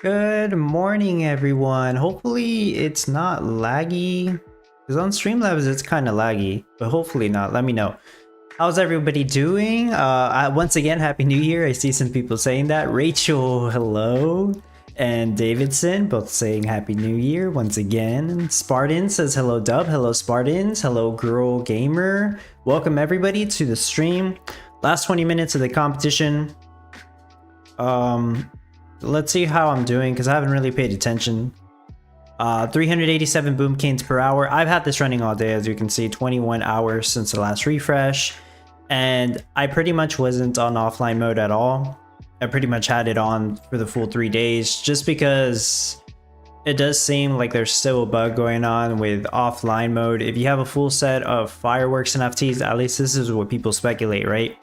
Good morning, everyone. Hopefully it's not laggy. Because on Streamlabs it's kind of laggy, but hopefully not. Let me know. How's everybody doing? Once again, Happy New Year. I see some people saying that. Rachel, hello. And Davidson, both saying Happy New Year once again. Spartan says hello, Dub. Hello, Spartans. Hello, Girl Gamer. Welcome everybody to the stream. Last 20 minutes of the competition. Let's see how I'm doing because I haven't really paid attention. 387 boom canes per hour. I've had this running all day, as you can see, 21 hours since the last refresh. And I pretty much wasn't on offline mode at all. I pretty much had it on for the full 3 days just because it does seem like there's still a bug going on with offline mode. If you have a full set of fireworks and FTs, at least this is what people speculate, right?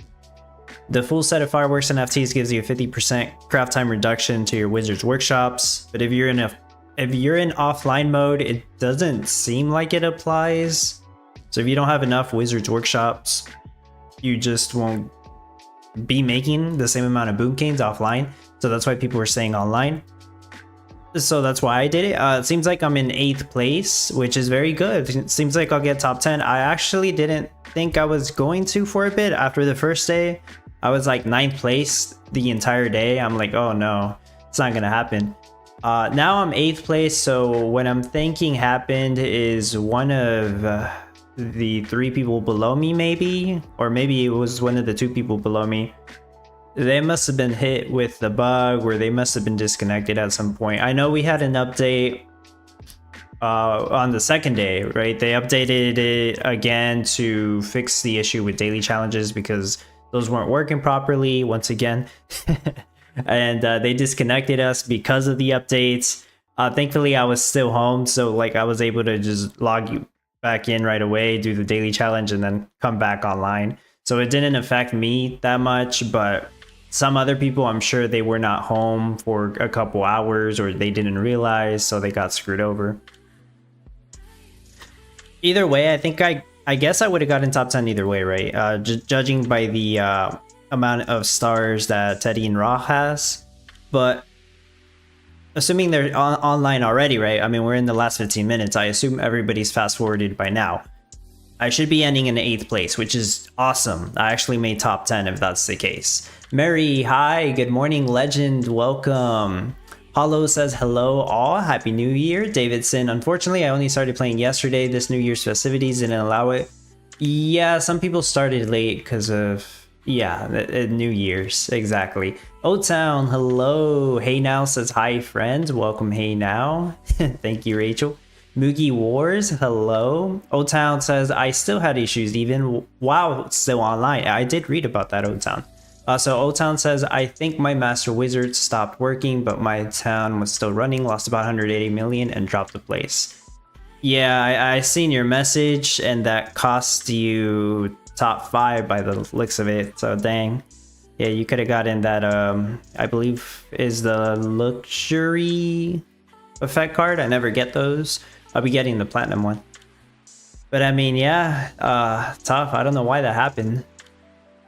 The full set of fireworks and FTs gives you a 50% craft time reduction to your wizard's workshops. But if you're in offline mode, it doesn't seem like it applies. So if you don't have enough wizard's workshops, you just won't be making the same amount of boom canes offline. So that's why people were saying online. So that's why I did it. It seems like I'm in 8th place, which is very good. It seems like I'll get top 10. I actually didn't think I was going to for a bit. After the first day, I was like 9th place the entire day. I'm like, oh no, it's not gonna happen. Now I'm 8th place, so what I'm thinking happened is one of the 3 people below me, maybe, or maybe it was one of the 2 people below me. They must have been hit with the bug, or they must have been disconnected at some point. I know we had an update on the 2nd day, right? They updated it again to fix the issue with daily challenges because those weren't working properly once again. And they disconnected us because of the updates. Thankfully I was still home, so like I was able to just log you back in right away, do the daily challenge, and then come back online. So it didn't affect me that much, but some other people, I'm sure they were not home for a couple hours or they didn't realize, so they got screwed over. Either way, I think I guess I would have gotten top 10 either way, right? Judging by the amount of stars that Teddy and Ra has. But assuming they're online already, right? I mean, we're in the last 15 minutes. I assume everybody's fast forwarded by now. I should be ending in 8th place, which is awesome. I actually made top 10 if that's the case. Mary, hi, good morning, legend, welcome. Hollow says hello all, happy new year. Davidson, unfortunately I only started playing yesterday. This New Year's festivities didn't allow it. Yeah, some people started late because of, yeah, New Year's, exactly. O-Town, hello. Hey Now says hi friends, welcome Hey Now. Thank you, Rachel. Moogie Wars, hello. O-Town says I still had issues even while still online. I did read about that, O-Town. So O-Town says, I think my Master Wizard stopped working, but my town was still running, lost about 180 million and dropped the place. Yeah, I seen your message and that cost you top 5 by the looks of it. So dang. Yeah, you could have gotten that, I believe is the luxury effect card. I never get those. I'll be getting the platinum one. But I mean, yeah, tough. I don't know why that happened.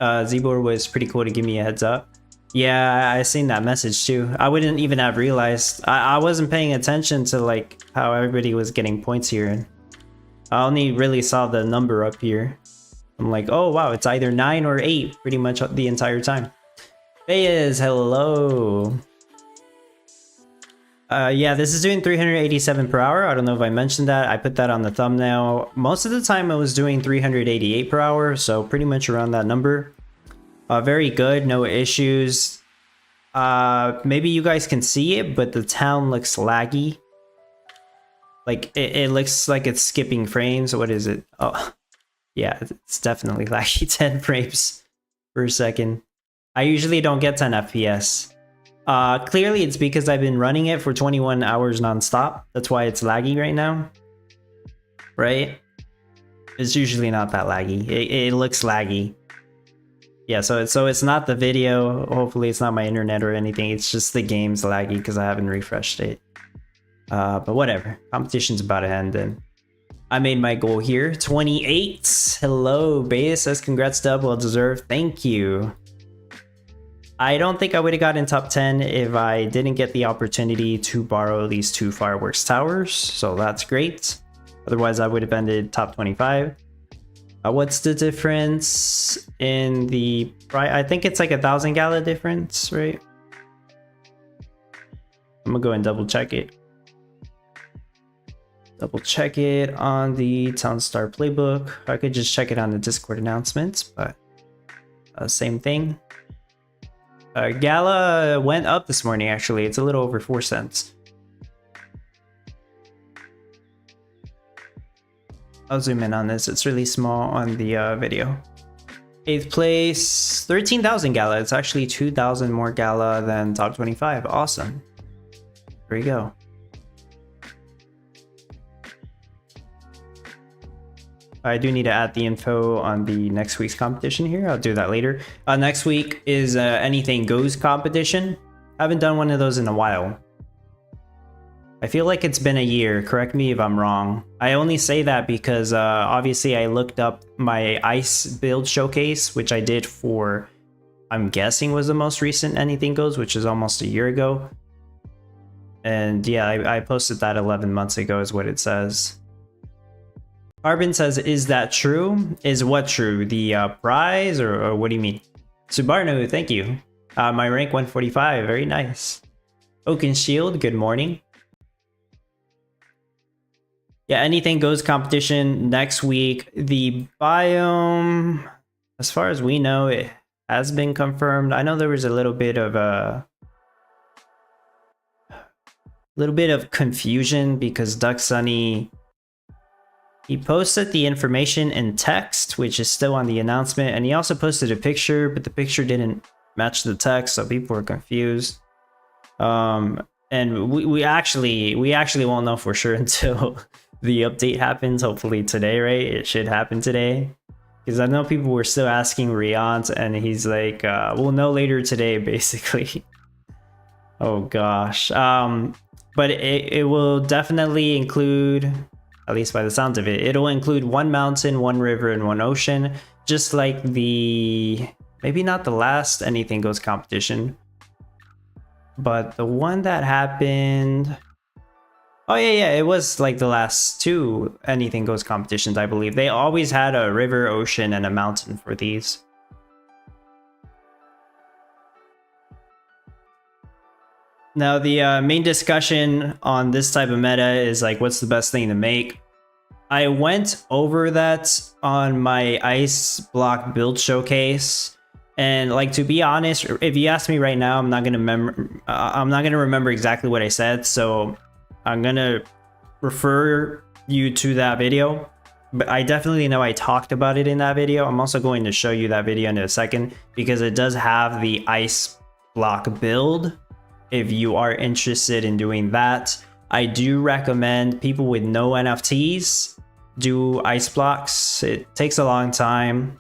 Zebor was pretty cool to give me a heads up. Yeah, I seen that message too. I wouldn't even have realized. I wasn't paying attention to like how everybody was getting points here. And I only really saw the number up here. I'm like, oh wow, it's either 9 or 8 pretty much the entire time. Fayez, hello. Yeah, this is doing 387 per hour. I don't know if I mentioned that. I put that on the thumbnail. Most of the time it was doing 388 per hour, so pretty much around that number. Very good, no issues. Maybe you guys can see it, but the town looks laggy. Like, it looks like it's skipping frames. What is it? Oh, yeah, it's definitely laggy. 10 frames per second. I usually don't get 10 FPS. Clearly it's because I've been running it for 21 hours non-stop. That's why it's laggy right now. Right? It's usually not that laggy. It looks laggy. Yeah, so it's not the video. Hopefully it's not my internet or anything. It's just the game's laggy because I haven't refreshed it. But whatever. Competition's about to end and I made my goal here. 28. Hello, Bea says congrats, Dub. Well deserved. Thank you. I don't think I would have gotten top 10 if I didn't get the opportunity to borrow these 2 fireworks towers, so that's great. Otherwise, I would have ended top 25. What's the difference in the price? I think it's like 1,000 Gala difference, right? I'm gonna go and double check it. Double check it on the Townstar playbook. I could just check it on the Discord announcements, but same thing. Gala went up this morning, actually. It's a little over 4 cents. I'll zoom in on this. It's really small on the video. 8th place, 13,000 Gala. It's actually 2,000 more Gala than top 25. Awesome. There you go. I do need to add the info on the next week's competition here. I'll do that later. Next week is Anything Goes competition. I haven't done one of those in a while. I feel like it's been a year. Correct me if I'm wrong. I only say that because obviously I looked up my ice build showcase, which I did for, I'm guessing was the most recent Anything Goes, which is almost a year ago. And yeah, I posted that 11 months ago is what it says. Harbin says, is that true? Is what true? The prize or what do you mean? Subarno, thank you. My rank 145, very nice. Oaken Shield, good morning. Yeah, Anything Goes competition next week. The biome, as far as we know, it has been confirmed. I know there was a little bit of confusion because Duck Sunny, he posted the information in text, which is still on the announcement, and he also posted a picture, but the picture didn't match the text, so people were confused. And we actually won't know for sure until the update happens, hopefully today, right? It should happen today. Because I know people were still asking Riant, and he's like, we'll know later today, basically. Oh gosh. But it will definitely include, at least by the sounds of it, it'll include 1 mountain, 1 river, and 1 ocean. Just like the, maybe not the last Anything Goes competition, but the one that happened, oh yeah, it was like the last 2 Anything Goes competitions, I believe. They always had a river, ocean, and a mountain for these. Now, the main discussion on this type of meta is like, what's the best thing to make? I went over that on my ice block build showcase, and like, to be honest, if you ask me right now, I'm not gonna remember exactly what I said, so I'm gonna refer you to that video. But I definitely know I talked about it in that video. I'm also going to show you that video in a second because it does have the ice block build. If you are interested in doing that, I do recommend people with no NFTs do ice blocks. It takes a long time.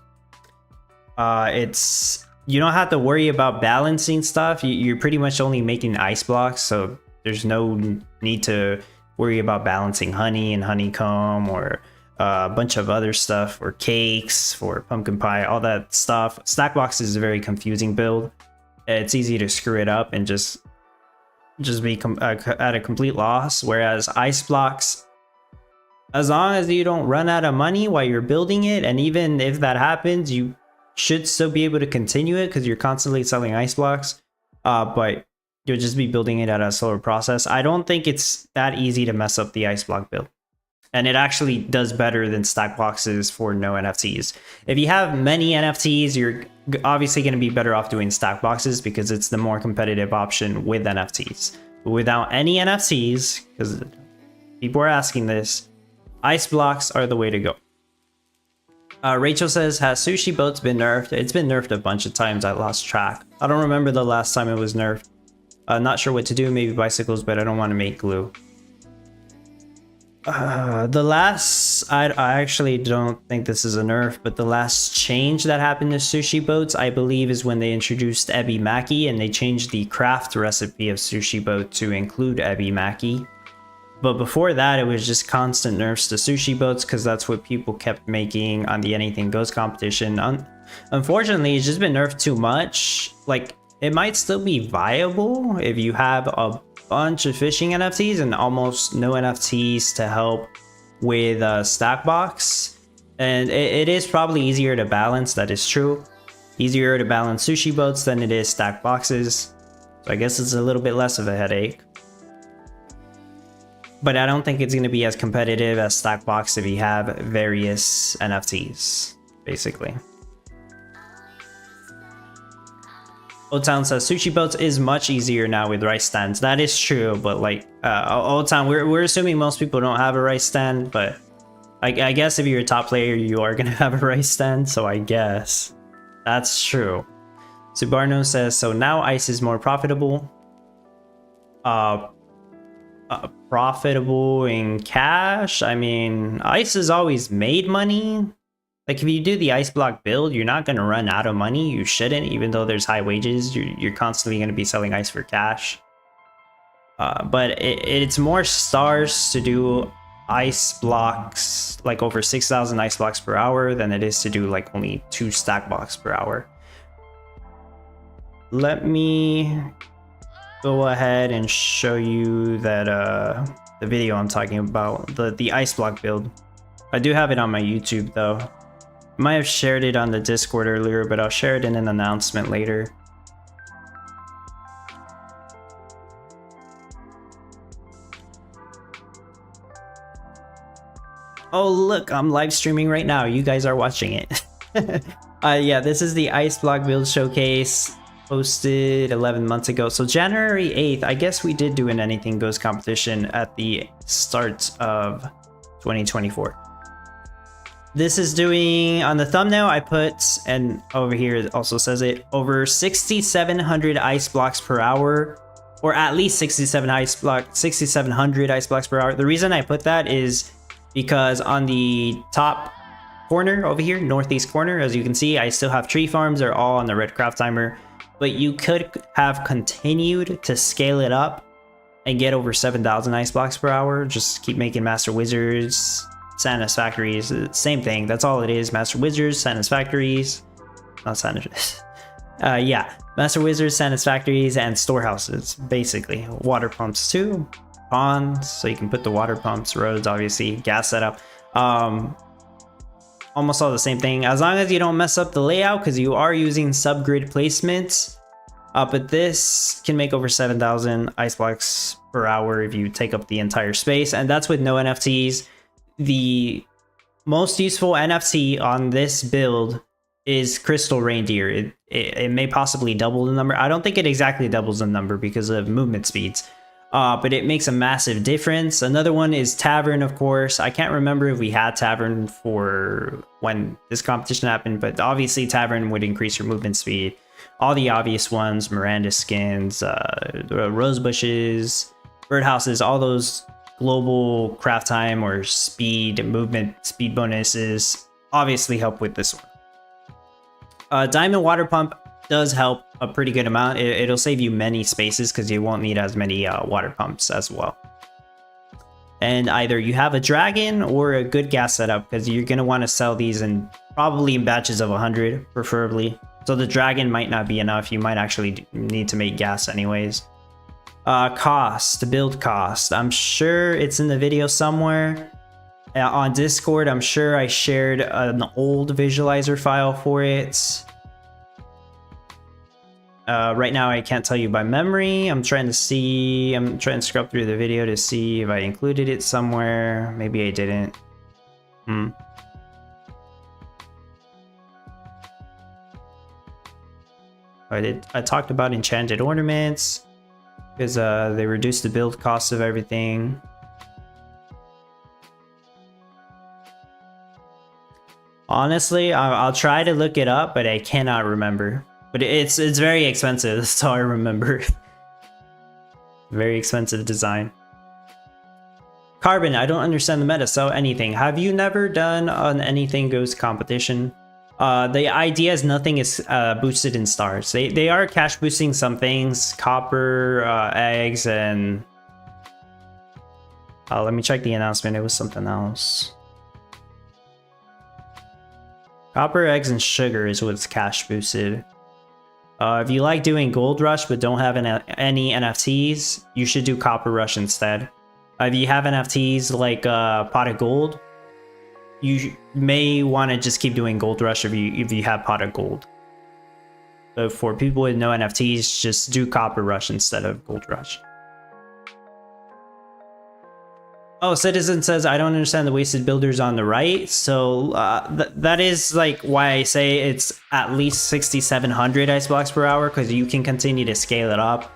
You don't have to worry about balancing stuff. You're pretty much only making ice blocks, so there's no need to worry about balancing honey and honeycomb or a bunch of other stuff, or cakes for pumpkin pie, all that stuff. Stack box is a very confusing build. It's easy to screw it up and just be at a complete loss, whereas ice blocks, as long as you don't run out of money while you're building it, and even if that happens, you should still be able to continue it because you're constantly selling ice blocks, but you'll just be building it at a slower process. I don't think it's that easy to mess up the ice block build, and it actually does better than stack boxes for no NFTs. If you have many NFTs, you're obviously going to be better off doing stack boxes because it's the more competitive option with NFTs. But without any NFTs, because people are asking this, ice blocks are the way to go. Rachel says, has sushi boats been nerfed? It's been nerfed a bunch of times. I lost track. I don't remember the last time it was nerfed. Not sure what to do. Maybe bicycles, but I don't want to make glue. The last, I actually don't think this is a nerf, but the last change that happened to sushi boats, I believe, is when they introduced ebi maki, and they changed the craft recipe of sushi boat to include ebi maki. But before that, it was just constant nerfs to sushi boats because that's what people kept making on the Anything Goes competition. Unfortunately, it's just been nerfed too much. Like, it might still be viable if you have a bunch of fishing NFTs and almost no NFTs to help with stack box. And it is probably easier to balance, that is true. Easier to balance sushi boats than it is stack boxes. So I guess it's a little bit less of a headache. But I don't think it's going to be as competitive as stack box if you have various NFTs, basically. Old Town says sushi boats is much easier now with rice stands. That is true, but like Old Town, we're assuming most people don't have a rice stand, but I guess if you're a top player, you are gonna have a rice stand. So I guess that's true. Subarno says so now ice is more profitable. Profitable in cash. I mean, ice has always made money. Like if you do the ice block build, you're not going to run out of money. You shouldn't, even though there's high wages. You're constantly going to be selling ice for cash. But it's more stars to do ice blocks, like over 6,000 ice blocks per hour, than it is to do like only 2 stack blocks per hour. Let me go ahead and show you that the video I'm talking about, the ice block build. I do have it on my YouTube though. I might have shared it on the Discord earlier, but I'll share it in an announcement later. Oh look, I'm live streaming right now. You guys are watching it. Yeah, this is the ice block build showcase. Posted 11 months ago. So January 8th, I guess we did do an Anything Goes competition at the start of 2024. This is doing, on the thumbnail I put, and over here it also says it, over 6,700 ice blocks per hour, or at least 6,700 ice blocks per hour. The reason I put that is because on the top corner over here, northeast corner, as you can see, I still have tree farms. They're all on the red craft timer. But you could have continued to scale it up and get over 7,000 ice blocks per hour. Just keep making Master Wizards, Santa's Factories, same thing. That's all it is. Master Wizards, Santa's Factories, not Santa's. Yeah, Master Wizards, Santa's Factories, and storehouses, basically. Water pumps too, ponds, so you can put the water pumps, roads, obviously, gas setup. Almost all the same thing, as long as you don't mess up the layout, because you are using subgrid placements. But this can make over 7,000 ice blocks per hour if you take up the entire space, and that's with no NFTs. The most useful NFT on this build is Crystal Reindeer. It may possibly double the number. I don't think it exactly doubles the number because of movement speeds. But it makes a massive difference. Another one is Tavern, of course. I can't remember if we had Tavern for when this competition happened, but obviously Tavern would increase your movement speed. All the obvious ones, Miranda skins, rose bushes, birdhouses, all those global craft time or speed, movement speed bonuses obviously help with this one. Diamond water pump does help a pretty good amount. It'll save you many spaces because you won't need as many water pumps as well. And either you have a dragon or a good gas setup, because you're going to want to sell these in probably in batches of 100 preferably. So the dragon might not be enough. You might actually need to make gas anyways. Cost, build cost. I'm sure it's in the video somewhere. On Discord, I'm sure I shared an old visualizer file for it. Right now I can't tell you by memory. I'm trying to scrub through the video to see if I included it somewhere. Maybe I didn't. I talked about enchanted ornaments because they reduce the build cost of everything. Honestly, I'll try to look it up, but I cannot remember. But it's very expensive. That's all I remember. Very expensive design. Carbon, I don't understand the meta. Sell anything. Have you never done an Anything Goes competition? The idea is nothing is boosted in stars. They are cash boosting some things, copper, eggs, and let me check the announcement. It was something else. Copper, eggs, and sugar is what's cash boosted. If you like doing Gold Rush but don't have any NFTs, you should do Copper Rush instead. If you have NFTs like Pot of Gold, you may want to just keep doing Gold Rush if you have Pot of Gold. But for people with no NFTs, just do Copper Rush instead of Gold Rush. Oh, Citizen says, I don't understand the wasted builders on the right. So that is like why I say it's at least 6,700 ice blocks per hour, because you can continue to scale it up.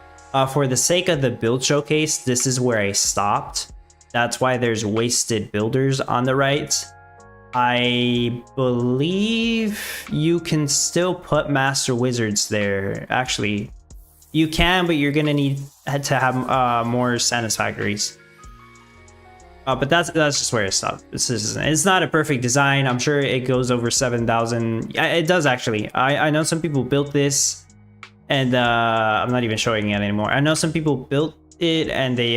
For the sake of the build showcase, this is where I stopped. That's why there's wasted builders on the right. I believe you can still put master wizards there. Actually, you can, but you're gonna need to have more satisfactories. But that's just where I stopped. It's not a perfect design. I'm sure it goes over 7,000. It does actually. I know some people built this, and I'm not even showing it anymore. I know some people built it and they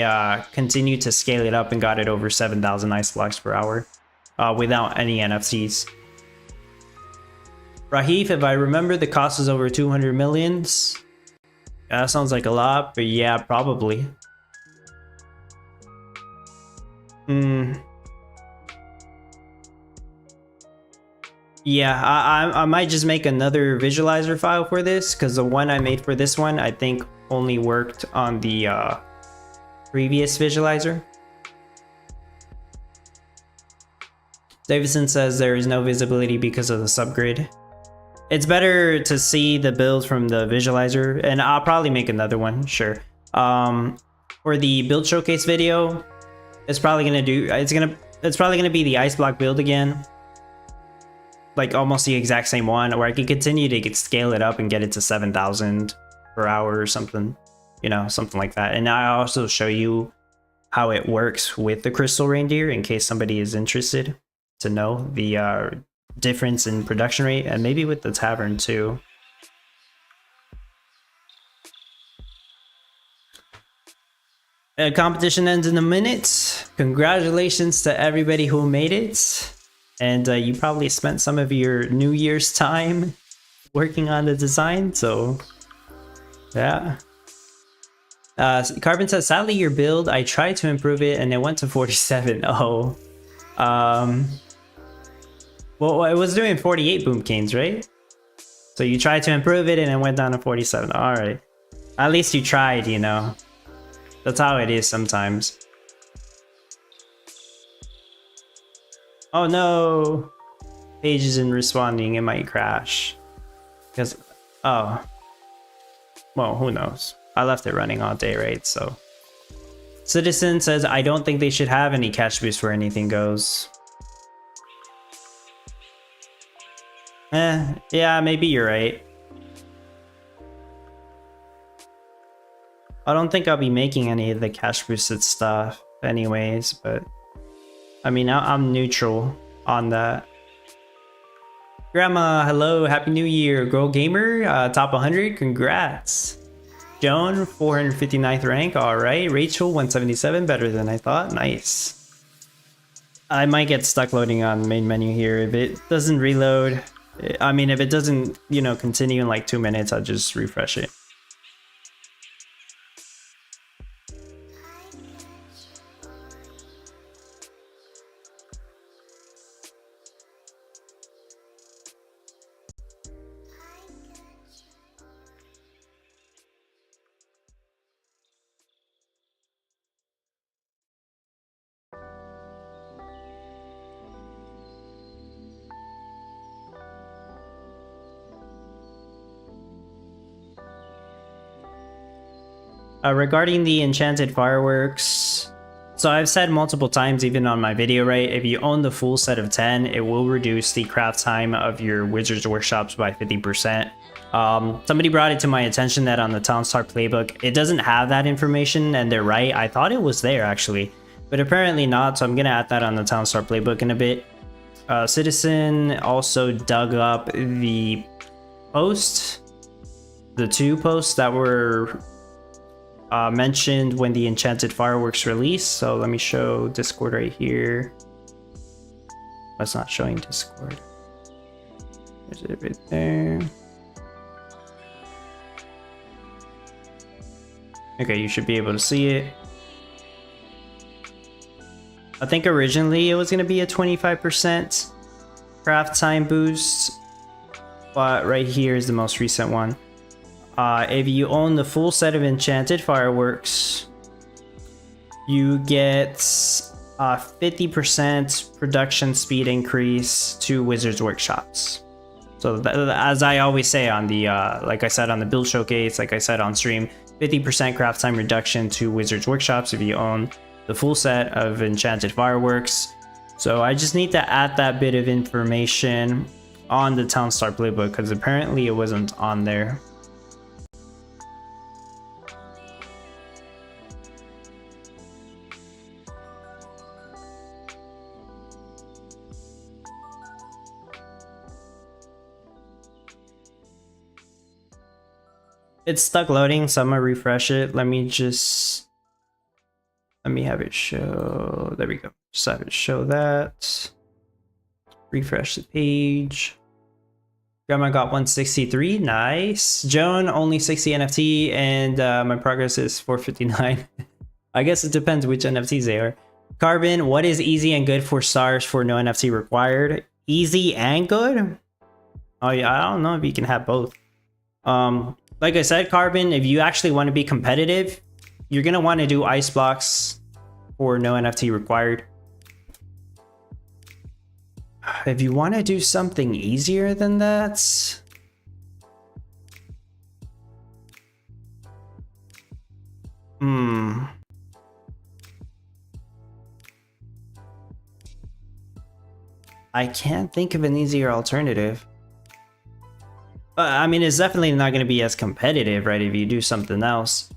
continue to scale it up and got it over 7,000 ice blocks per hour without any NFTs. Rahif, if I remember, the cost is over 200 millions. Yeah, that sounds like a lot, but yeah, probably. Yeah, I might just make another visualizer file for this, because the one I made for this one I think only worked on the previous visualizer. Davidson says there is no visibility because of the subgrid. It's better to see the build from the visualizer, and I'll probably make another one, sure. For the build showcase video, it's probably gonna be the ice block build again, like almost the exact same one, or I can continue to scale it up and get it to 7,000 per hour or something, you know, something like that. And I also show you how it works with the crystal reindeer in case somebody is interested to know the difference in production rate, and maybe with the tavern too. Competition ends in a minute. Congratulations to everybody who made it. And you probably spent some of your New Year's time working on the design, so yeah. Carbon says, sadly your build, I tried to improve it and it went to 47. Oh. Well, it was doing 48 boom canes, right? So you tried to improve it and it went down to 47. Alright. At least you tried, you know. That's how it is sometimes. Oh no! Page isn't responding, it might crash. Because, oh. Well, who knows? I left it running all day, right? So. Citizen says, I don't think they should have any cash boost where anything goes. Yeah, maybe you're right. I don't think I'll be making any of the cash boosted stuff anyways, but I mean, I'm neutral on that. Grandma, hello, happy new year. Girl Gamer, top 100, congrats. Joan, 459th rank, alright. Rachel, 177, better than I thought, nice. I might get stuck loading on main menu here. If it doesn't reload, I mean, if it doesn't, you know, continue in like 2 minutes, I'll just refresh it. Regarding the enchanted fireworks, so I've said multiple times, even on my video, right? If you own the full set of 10, it will reduce the craft time of your Wizards Workshops by 50%. Somebody brought it to my attention that on the Townstar playbook, it doesn't have that information, and they're right. I thought it was there actually, but apparently not. So I'm gonna add that on the Townstar playbook in a bit. Citizen also dug up the post, the 2 posts that were mentioned when the Enchanted fireworks released. So let me show Discord right here. That's not showing Discord. There's it right there. Okay, you should be able to see it. I think originally it was going to be a 25% craft time boost, but right here is the most recent one. If you own the full set of Enchanted fireworks, you get 50% production speed increase to Wizards Workshops. So as I always say on the, like I said on the build showcase, like I said on stream, 50% craft time reduction to Wizards Workshops if you own the full set of Enchanted fireworks. So I just need to add that bit of information on the Townstar playbook because apparently it wasn't on there. It's stuck loading, so I'm gonna refresh it. Let me have it show. There we go. Just have it show that. Refresh the page. Grandma got 163. Nice. Joan only 60 NFT, and my progress is 459. I guess it depends which NFTs they are. Carbon, what is easy and good for stars for no NFT required? Easy and good? Oh yeah, I don't know if you can have both. Like I said, Carbon, if you actually want to be competitive, you're going to want to do ice blocks for no NFT required. If you want to do something easier than that, I can't think of an easier alternative. I mean, it's definitely not going to be as competitive, right, if you do something else.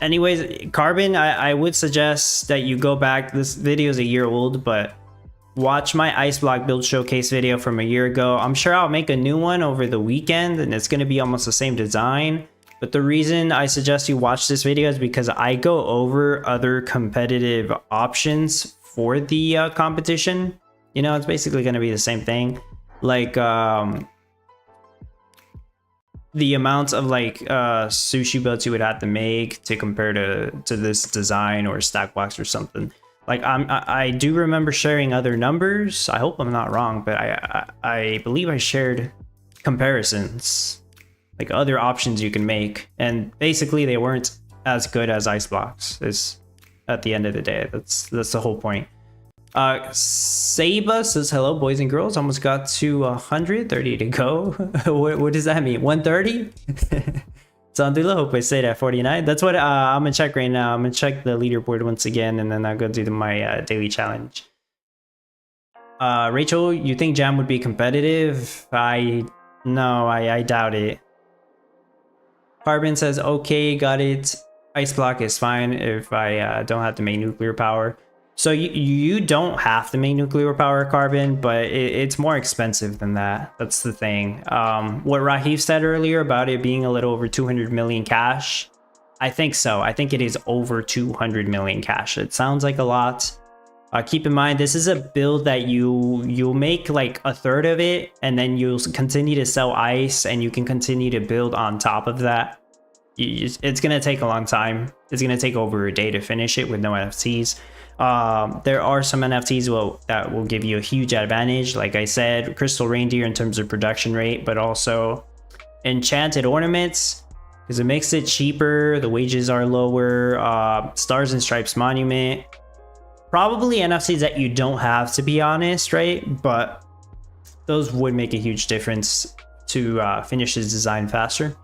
Anyways, Carbon, I would suggest that you go back. This video is a year old, but watch my ice block build showcase video from a year ago. I'm sure I'll make a new one over the weekend, and it's going to be almost the same design. But the reason I suggest you watch this video is because I go over other competitive options for the competition. You know, it's basically going to be the same thing. Like the amount of like sushi boats you would have to make to compare to this design or stack box or something. Like I do remember sharing other numbers. I hope I'm not wrong, but I believe I shared comparisons, like other options you can make, and basically they weren't as good as ice blocks. Is at the end of the day, that's the whole point. Saba says hello, boys and girls. Almost got to 130 to go. what does that mean? 130? Sandula, hope I stayed at 49. That's what I'm gonna check right now. I'm gonna check the leaderboard once again, and then I'll go do my daily challenge. Rachel, you think Jam would be competitive? No, I doubt it. Carbon says okay, got it. Ice block is fine if I don't have to make nuclear power. So you don't have to make nuclear power, Carbon, but it's more expensive than that. That's the thing. What Rahif said earlier about it being a little over 200 million cash, I think so. I think it is over 200 million cash. It sounds like a lot. Keep in mind, this is a build that you'll make like a third of it, and then you'll continue to sell ice, and you can continue to build on top of that. It's gonna take a long time. It's gonna take over a day to finish it with no NFTs. There are some NFTs that will give you a huge advantage, like I said, Crystal Reindeer in terms of production rate, but also Enchanted Ornaments, because it makes it cheaper, the wages are lower. Stars and Stripes Monument, probably NFTs that you don't have, to be honest, right? But those would make a huge difference to finish his design faster.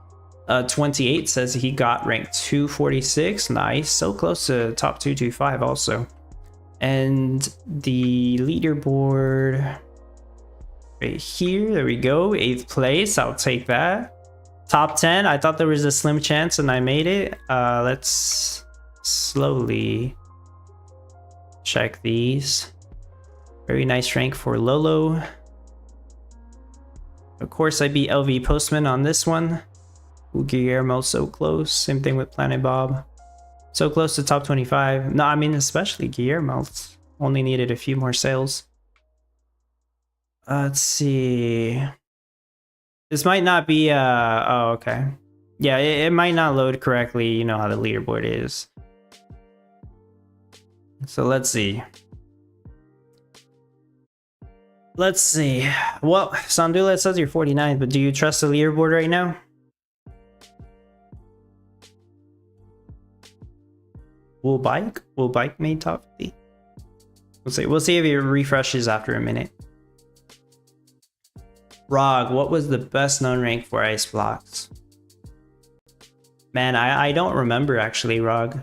28 says he got ranked 246. Nice, so close to top 225 also. And the leaderboard right here, there we go, 8th place. I'll take that. Top 10, I thought there was a slim chance and I made it. Let's slowly check these. Very nice rank for Lolo. Of course, I beat LV Postman on this one. Ooh, Guillermo, so close. Same thing with Planet Bob. So close to top 25. No, I mean, especially Guillermo. Only needed a few more sales. Let's see. This might not be, oh, okay. Yeah, it might not load correctly. You know how the leaderboard is. So let's see. Let's see. Well, Sandula, it says you're 49th, but do you trust the leaderboard right now? Will Bike made top 50? We'll see if it refreshes after a minute. Rog, what was the best known rank for ice blocks? Man, I don't remember actually, Rog.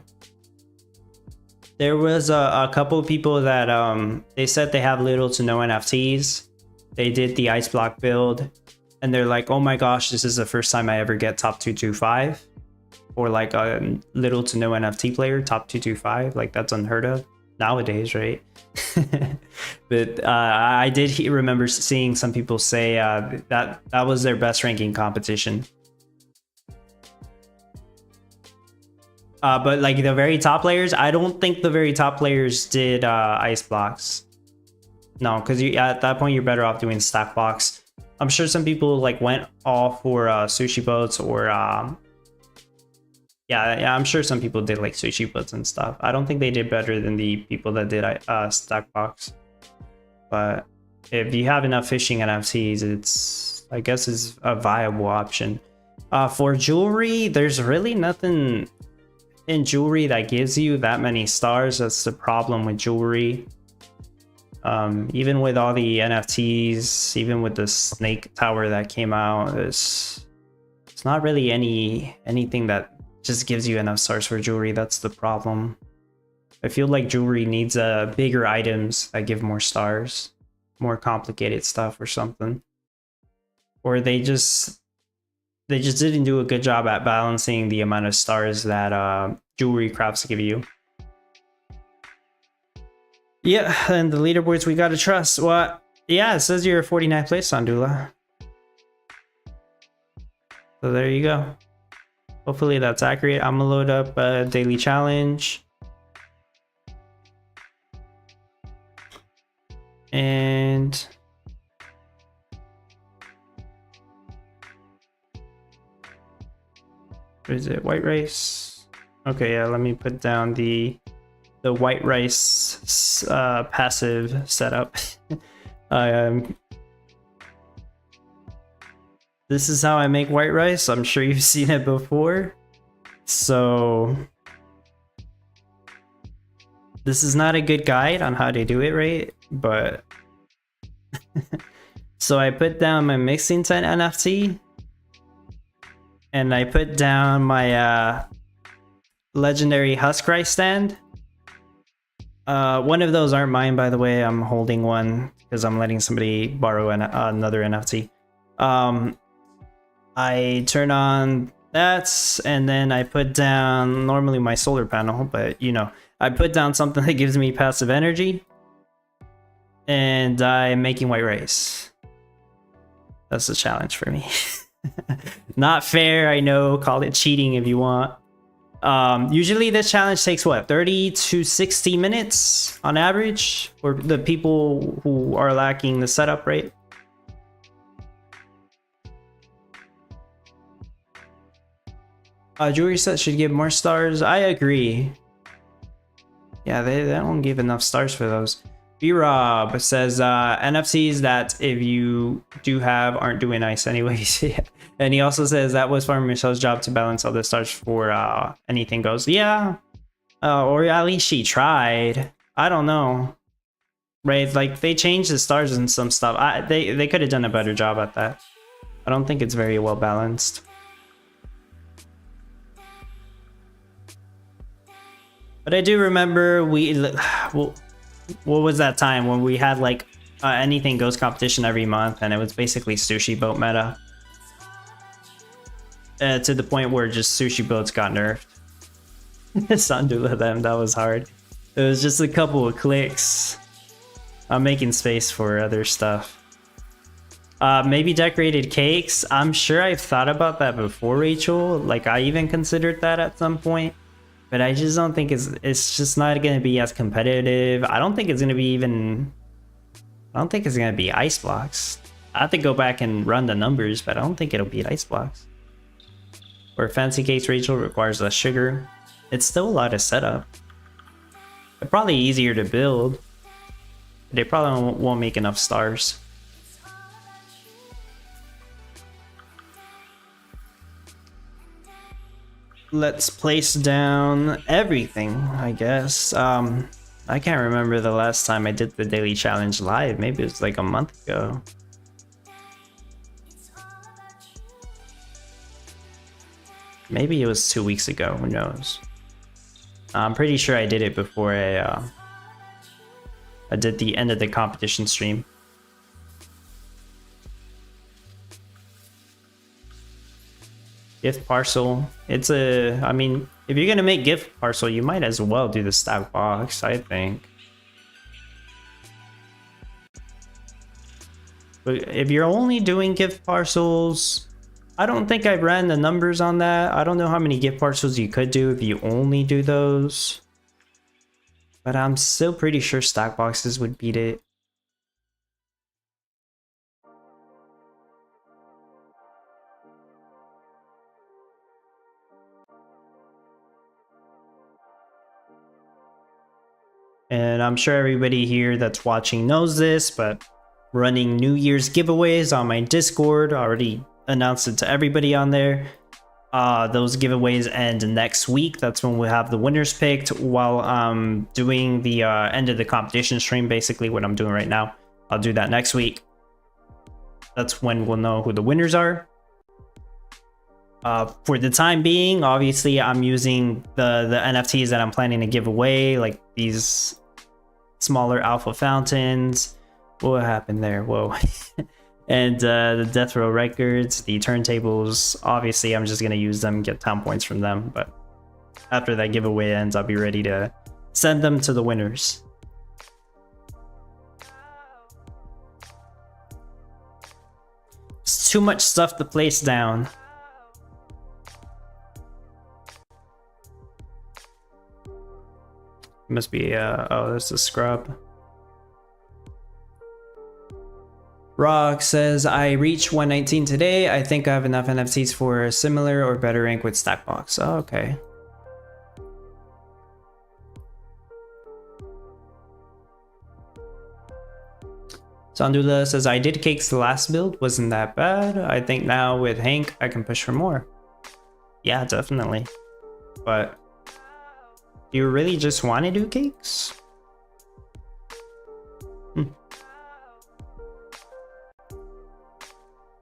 There was a couple of people that they said they have little to no NFTs. They did the ice block build and they're like, oh my gosh, this is the first time I ever get top 225. Or like a little to no NFT player, top 225. Like that's unheard of nowadays, right? But I did remember seeing some people say that was their best ranking competition. But like the very top players, I don't think the very top players did ice blocks. No, because at that point you're better off doing stack blocks. I'm sure some people like went all for sushi boats or yeah, I'm sure some people did like sushi boats and stuff. I don't think they did better than the people that did stack box. But if you have enough fishing NFTs, I guess it's a viable option. For jewelry, there's really nothing in jewelry that gives you that many stars. That's the problem with jewelry. Even with all the NFTs, even with the snake tower that came out, it's not really anything that just gives you enough stars for jewelry. That's the problem. I feel like jewelry needs bigger items that give more stars, more complicated stuff or something. Or they just didn't do a good job at balancing the amount of stars that jewelry crafts give you. Yeah, and the leaderboards we gotta trust. Well, yeah, it says you're 49th place, Sandula. So there you go. Hopefully that's accurate. I'm gonna load up a daily challenge. And what is it? White rice. Okay, yeah, let me put down the white rice passive setup. This is how I make white rice. I'm sure you've seen it before. So this is not a good guide on how to do it right, but so I put down my mixing tent NFT and I put down my legendary husk rice stand. One of those aren't mine, by the way. I'm holding one because I'm letting somebody borrow another NFT. I turn on that, and then I put down normally my solar panel, but you know, I put down something that gives me passive energy, and I'm making white rice. That's a challenge for me. Not fair, I know. Call it cheating if you want. Usually this challenge takes what, 30 to 60 minutes on average for the people who are lacking the setup rate. Jewelry set should give more stars. I agree. Yeah, they don't give enough stars for those. B-Rob says NFTs that if you do have aren't doing nice anyways. Yeah. And he also says that was Farmer Michelle's job to balance all the stars for anything goes. Yeah. Or at least she tried. I don't know. Right? Like they changed the stars and some stuff. They could have done a better job at that. I don't think it's very well balanced. But I do remember what was that time when we had like anything goes competition every month and it was basically sushi boat meta. To the point where just sushi boats got nerfed. Sandula them, that was hard. It was just a couple of clicks. I'm making space for other stuff. Maybe decorated cakes. I'm sure I've thought about that before, Rachel. Like I even considered that at some point. But I just don't think it's just not going to be as competitive. I don't think it's going to be even... I don't think it's going to be ice blocks. I have to go back and run the numbers, but I don't think it'll beat ice blocks. Or Fancy Cakes Rachel requires less sugar. It's still a lot of setup. They're probably easier to build. They probably won't make enough stars. Let's place down everything, I guess. I can't remember the last time I did the daily challenge live. Maybe it was like a month ago. Maybe it was 2 weeks ago, who knows. I'm pretty sure I did it before I did the end of the competition stream. Gift parcel. It's a, I mean, if you're gonna make gift parcel, you might as well do the stack box, I think. But if you're only doing gift parcels, I don't think I've ran the numbers on that. I don't know how many gift parcels you could do if you only do those. But I'm still pretty sure stack boxes would beat it. And I'm sure everybody here that's watching knows this, but running New Year's giveaways on my Discord. I already announced it to everybody on there. Those giveaways end next week. That's when we'll have the winners picked while I'm doing the end of the competition stream, basically what I'm doing right now. I'll do that next week. That's when we'll know who the winners are. For the time being, obviously, I'm using the NFTs that I'm planning to give away, like these smaller alpha fountains. What happened there? Whoa. And the death row records, the turntables. Obviously, I'm just going to use them, get town points from them. But after that giveaway ends, I'll be ready to send them to the winners. It's too much stuff to place down. Must be, oh, there's the scrub. Rock says, I reached 119 today. I think I have enough NFTs for a similar or better rank with Stackbox. Oh, okay. Sandula says, I did cakes the last build. Wasn't that bad. I think now with Hank, I can push for more. Yeah, definitely. But do you really just want to do cakes?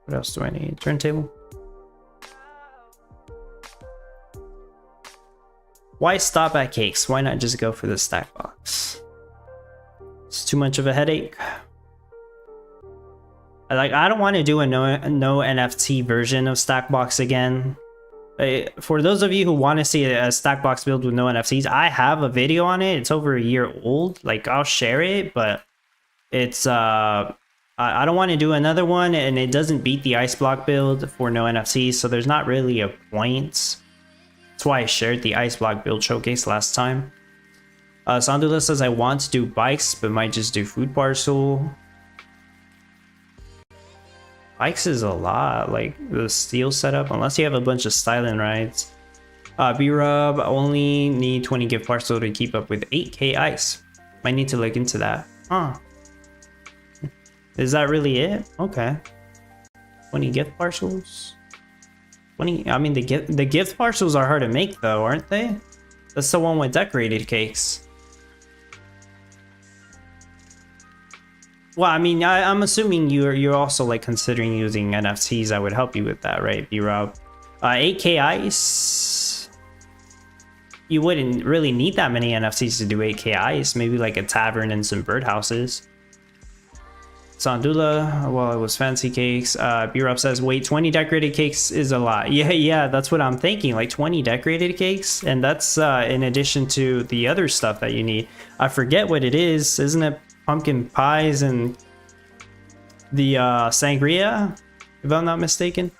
What else do I need? Turntable? Why stop at cakes? Why not just go for the stack box? It's too much of a headache. I don't want to do a no NFT version of Stackbox again. For those of you who want to see a Stackbox build with no NFTs, I have a video on it. It's over a year old. Like, I'll share it, but it's I don't want to do another one, and it doesn't beat the ice block build for no NFTs, so there's not really a point. That's why I shared the ice block build showcase last time. Sandula says, I want to do bikes, but might just do food parcel. Bikes is a lot, like the steel setup, unless you have a bunch of styling rides. B-Rob, only need 20 gift parcel to keep up with 8k ice. Might need to look into that. Huh. Is that really it? Okay. 20 gift parcels? 20, I mean, the gift parcels are hard to make though, aren't they? That's the one with decorated cakes. Well, I mean, I'm assuming you're also like considering using NFTs that would help you with that, right, B-Rob? 8k ice. You wouldn't really need that many NFTs to do 8k ice. Maybe like a tavern and some birdhouses. Sandula, well, it was fancy cakes. B-Rob says, wait, 20 decorated cakes is a lot. Yeah, that's what I'm thinking. Like 20 decorated cakes, and that's in addition to the other stuff that you need. I forget what it is. Isn't it pumpkin pies and the sangria, if I'm not mistaken?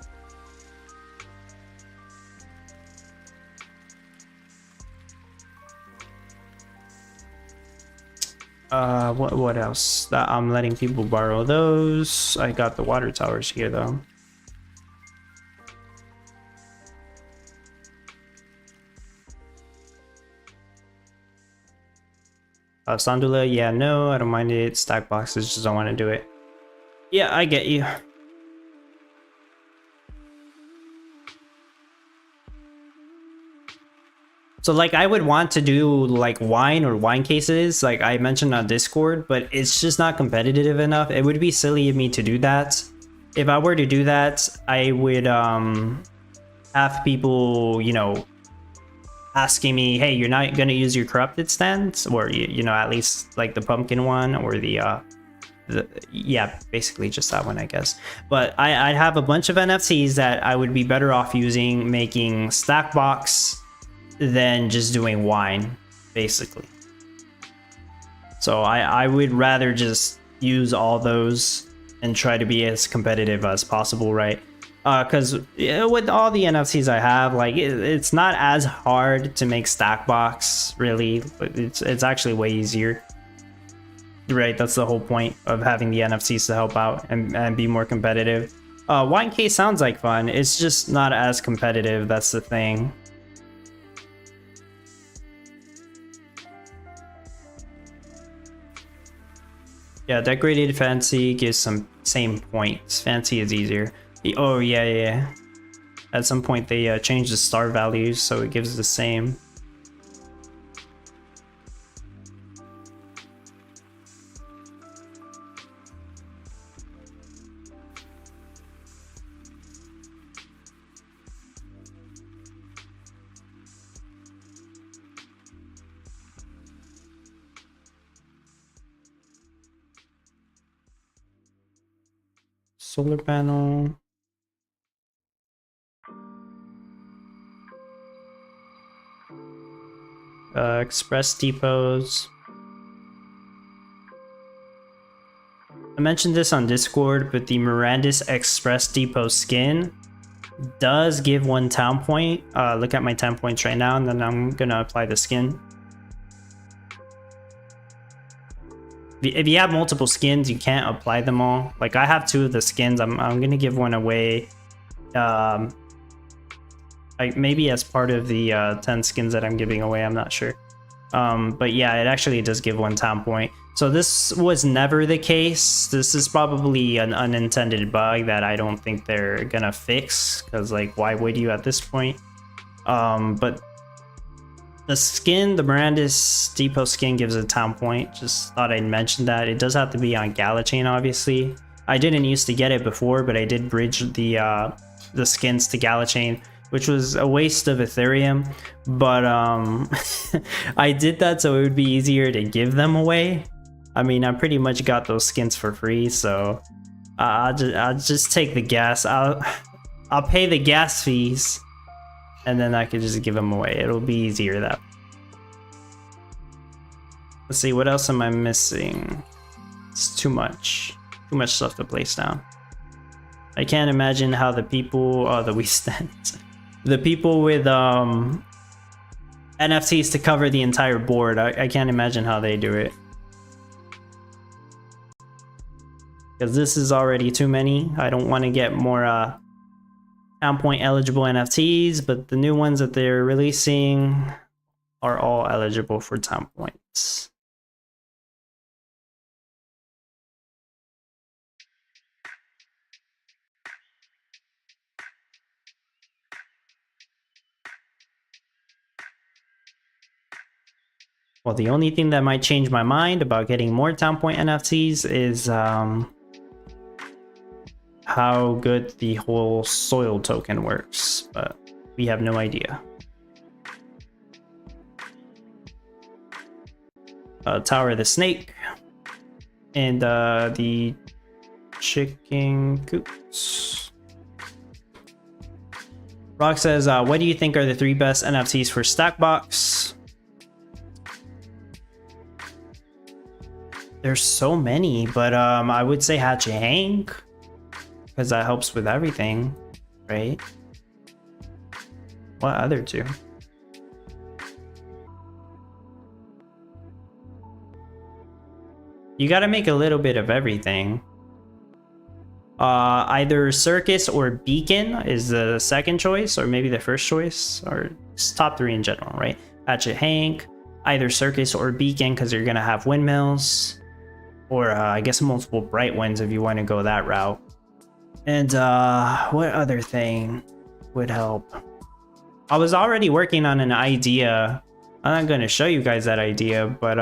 What else? I'm letting people borrow those. I got the water towers here though. Sandula, yeah, no, I don't mind it. Stack boxes, just don't want to do it. Yeah, I get you. So like I would want to do like wine or wine cases like I mentioned on Discord, but it's just not competitive enough. It would be silly of me to do that. If I were to do that, I would have people, you know, asking me, hey, you're not going to use your corrupted stands, or you know, at least like the pumpkin one or the yeah, basically just that one, I guess. But I'd have a bunch of NFTs that I would be better off using making stack box than just doing wine, basically. So I would rather just use all those and try to be as competitive as possible, right? Because with all the NFTs I have, like it's not as hard to make stack box, really. It's actually way easier, right? That's the whole point of having the NFTs to help out and be more competitive. Wine case sounds like fun. It's just not as competitive. That's the thing. Yeah, decorated fancy gives some same points. Fancy is easier. Oh yeah. At some point they changed the star values, so it gives the same. Solar panel. Express depots. I mentioned this on Discord, but the Mirandus Express Depot skin does give 1 town point. Look at my 10 points right now, and then I'm gonna apply the skin. If you have multiple skins, you can't apply them all. Like I have 2 of the skins. I'm gonna give one away. Like maybe as part of the 10 skins that I'm giving away. I'm not sure. But yeah, it actually does give 1 town point. So this was never the case. This is probably an unintended bug that I don't think they're gonna fix. Because like, why would you at this point? But the skin, the Mirandus Depot skin gives a town point. Just thought I'd mention that. It does have to be on Gala chain, obviously. I didn't used to get it before, but I did bridge the skins to Gala chain, which was a waste of Ethereum. But I did that so it would be easier to give them away. I mean, I pretty much got those skins for free, so I'll just take the gas. I'll pay the gas fees. And then I could just give them away. It'll be easier that. Let's see, what else am I missing? It's too much stuff to place down. I can't imagine how the people, the we stand, the people with NFTs to cover the entire board. I can't imagine how they do it. Because this is already too many. I don't want to get more town point eligible NFTs, but the new ones that they're releasing are all eligible for town points. Well, the only thing that might change my mind about getting more town point NFTs is how good the whole soil token works, but we have no idea. Tower of the Snake and the chicken coops. Rock says, what do you think are the 3 best NFTs for Stackbox? There's so many, but I would say Hatchet Hank, because that helps with everything, right? What other 2? You gotta make a little bit of everything. Either Circus or Beacon is the second choice, or maybe the first choice, or just top 3 in general, right? Hatchet Hank, either circus or beacon because you're gonna have windmills, or I guess multiple bright winds if you want to go that route. And what other thing would help? I was already working on an idea. I'm not gonna show you guys that idea, but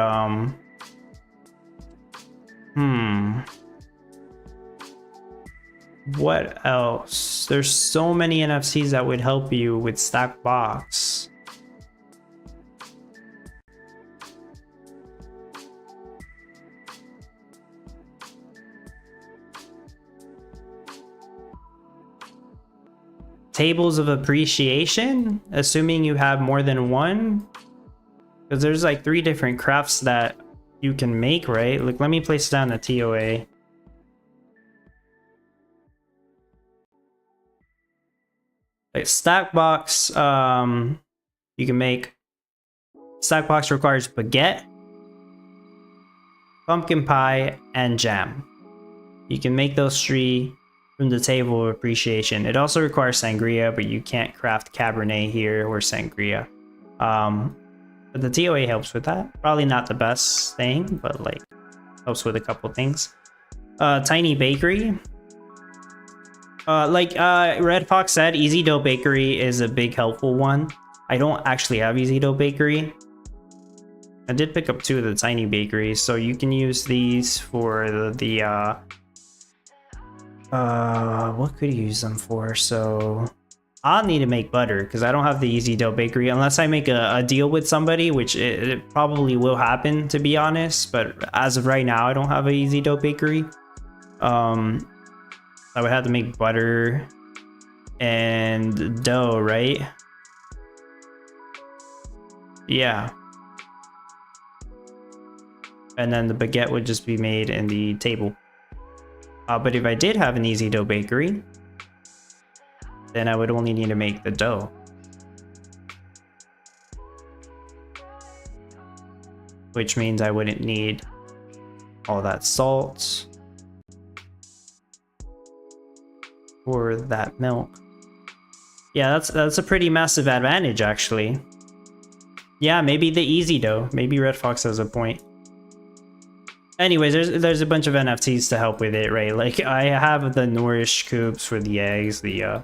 what else? There's so many NFTs that would help you with Stack Box. Tables of appreciation, assuming you have more than one, because there's like 3 different crafts that you can make, right? Like, let me place down the TOA. Like Stack Box, you can make. Stack Box requires baguette, pumpkin pie, and jam. You can make those 3 from the table of appreciation. It also requires sangria, but you can't craft Cabernet here or sangria. But the TOA helps with that. Probably not the best thing, but like helps with a couple things. Tiny bakery. Red Fox said, Easy Dough Bakery is a big helpful one. I don't actually have Easy Dough Bakery. I did pick up 2 of the tiny bakeries, so you can use these for what could you use them for? So I'll need to make butter because I don't have the Easy Dough Bakery unless I make a deal with somebody, which it probably will happen, to be honest. But as of right now, I don't have an Easy Dough Bakery. I would have to make butter and dough, right? Yeah. And then the baguette would just be made in the table. But if I did have an Easy Dough Bakery, then I would only need to make the dough. Which means I wouldn't need all that salt or that milk. Yeah, that's a pretty massive advantage, actually. Yeah, maybe the Easy Dough. Maybe Red Fox has a point. Anyways, there's a bunch of NFTs to help with it, right? Like, I have the Nourish coops for the eggs, the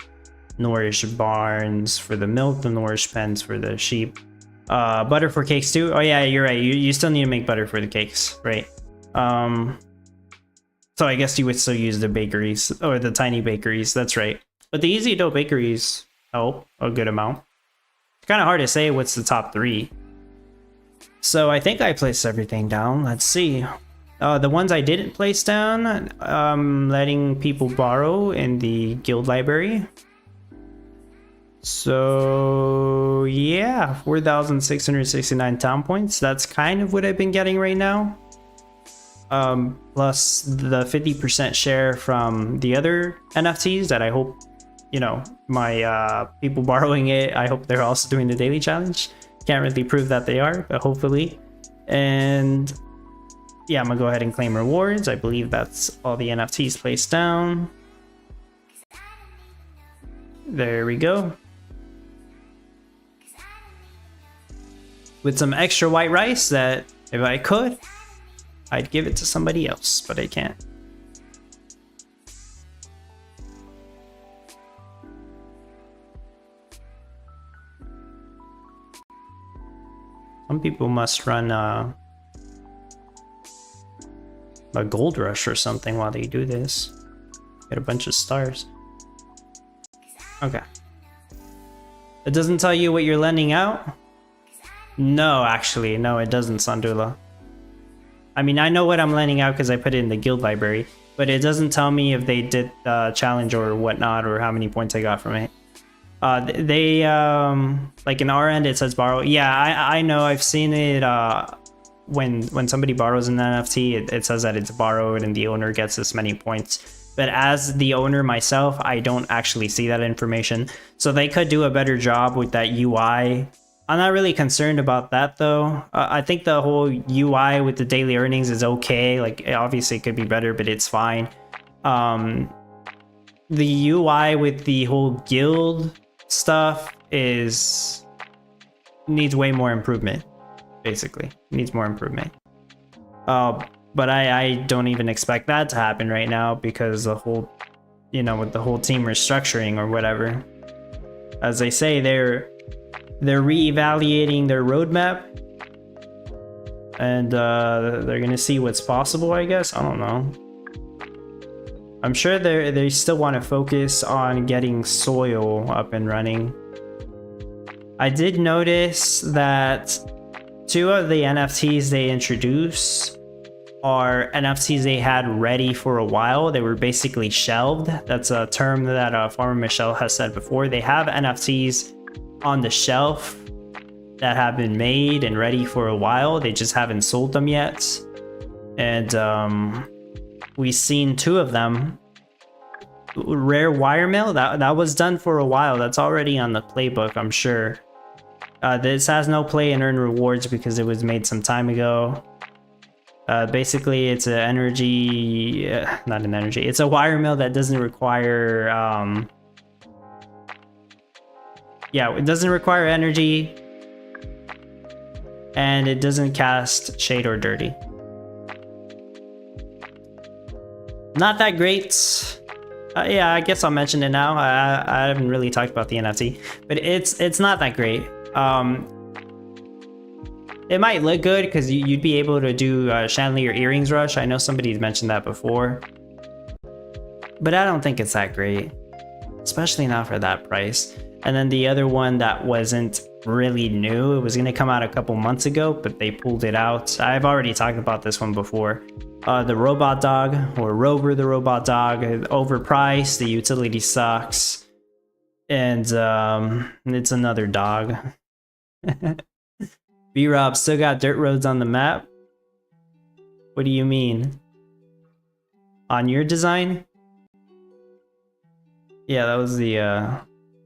Nourish barns for the milk, the Nourish pens for the sheep. Butter for cakes too. Oh yeah, you're right. You still need to make butter for the cakes, right? So I guess you would still use the bakeries or the tiny bakeries. That's right. But the Easy Dough Bakeries help a good amount. It's kind of hard to say what's the top 3. So I think I placed everything down. Let's see. The ones I didn't place down, letting people borrow in the guild library. So yeah, 4,669 town points. That's kind of what I've been getting right now. Plus the 50% share from the other NFTs that I hope, you know, my people borrowing it, I hope they're also doing the daily challenge. Can't really prove that they are, but hopefully. And yeah, I'm gonna go ahead and claim rewards. I believe that's all the NFTs placed down. There we go. With some extra white rice that, if I could, I'd give it to somebody else, but I can't. Some people must run a gold rush or something while they do this. Get a bunch of stars. Okay. It doesn't tell you what you're lending out? No, actually, no, it doesn't, Sandula. I mean, I know what I'm lending out because I put it in the guild library, but it doesn't tell me if they did challenge or whatnot or how many points I got from it. They like in our end it says borrow. Yeah, I know, I've seen it. When somebody borrows an NFT, it says that it's borrowed and the owner gets this many points. But as the owner myself, I don't actually see that information. So they could do a better job with that UI. I'm not really concerned about that though. I think the whole UI with the daily earnings is okay. Like, obviously it could be better, but it's fine. The UI with the whole guild stuff needs way more improvement. basically. Needs more improvement. But I don't even expect that to happen right now because the whole, you know, with the whole team restructuring or whatever. As they say, they're reevaluating their roadmap, and they're gonna see what's possible, I guess. I don't know. I'm sure they still want to focus on getting soil up and running. I did notice that 2 of the NFTs they introduced are NFTs they had ready for a while. They were basically shelved. That's a term that Farmer Michelle has said before. They have NFTs on the shelf that have been made and ready for a while. They just haven't sold them yet. And we've seen 2 of them. Rare Wiremail, that was done for a while. That's already on the playbook, I'm sure. This has no play and earn rewards because it was made some time ago. Basically, it's an energy, not an energy. It's a Wiremail that doesn't require, yeah, it doesn't require energy, and it doesn't cast Shade or Dirty. Not that great. Yeah, I guess I'll mention it now. I haven't really talked about the NFT, but it's not that great. It might look good because you'd be able to do Chandelier Earrings Rush. I know somebody's mentioned that before, but I don't think it's that great, especially not for that price. And then the other one that wasn't really new, it was going to come out a couple months ago, but they pulled it out. I've already talked about this one before. The Robot Dog, or Rover the Robot Dog, overpriced, the utility sucks, and it's another dog. B-Rob still got dirt roads on the map? What do you mean? On your design? Yeah, that was the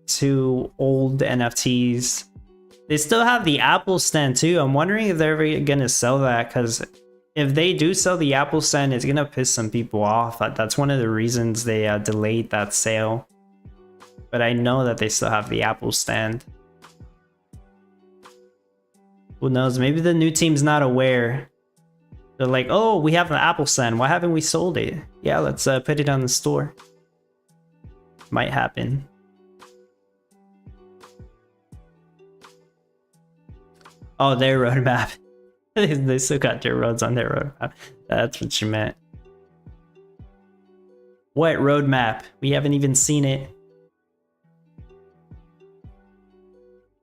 2 old NFTs. They still have the Apple stand too. I'm wondering if they're ever gonna sell that, because if they do sell the Apple stand, it's gonna piss some people off. That's one of the reasons they delayed that sale. But I know that they still have the Apple stand. Who knows? Maybe the new team's not aware. They're like, oh, we have an Apple stand. Why haven't we sold it? Yeah, let's put it on the store. Might happen. Oh, their roadmap. They still got their roads on their roadmap. That's what you meant. What roadmap? We haven't even seen it.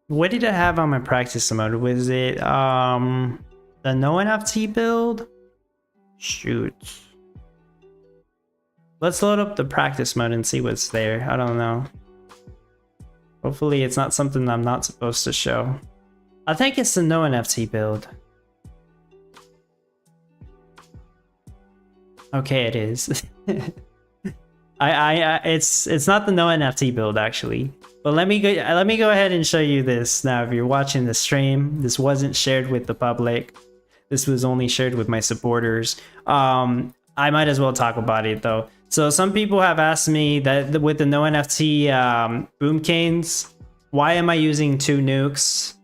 What did I have on my practice mode? Was it the no NFT build? Shoot. Let's load up the practice mode and see what's there. I don't know. Hopefully it's not something I'm not supposed to show. I think it's the no NFT build. Okay, it is. It's not the no NFT build actually. But let me go ahead and show you this now. If you're watching the stream, this wasn't shared with the public. This was only shared with my supporters. I might as well talk about it though. So some people have asked me that with the no NFT boom canes, why am I using 2 nukes?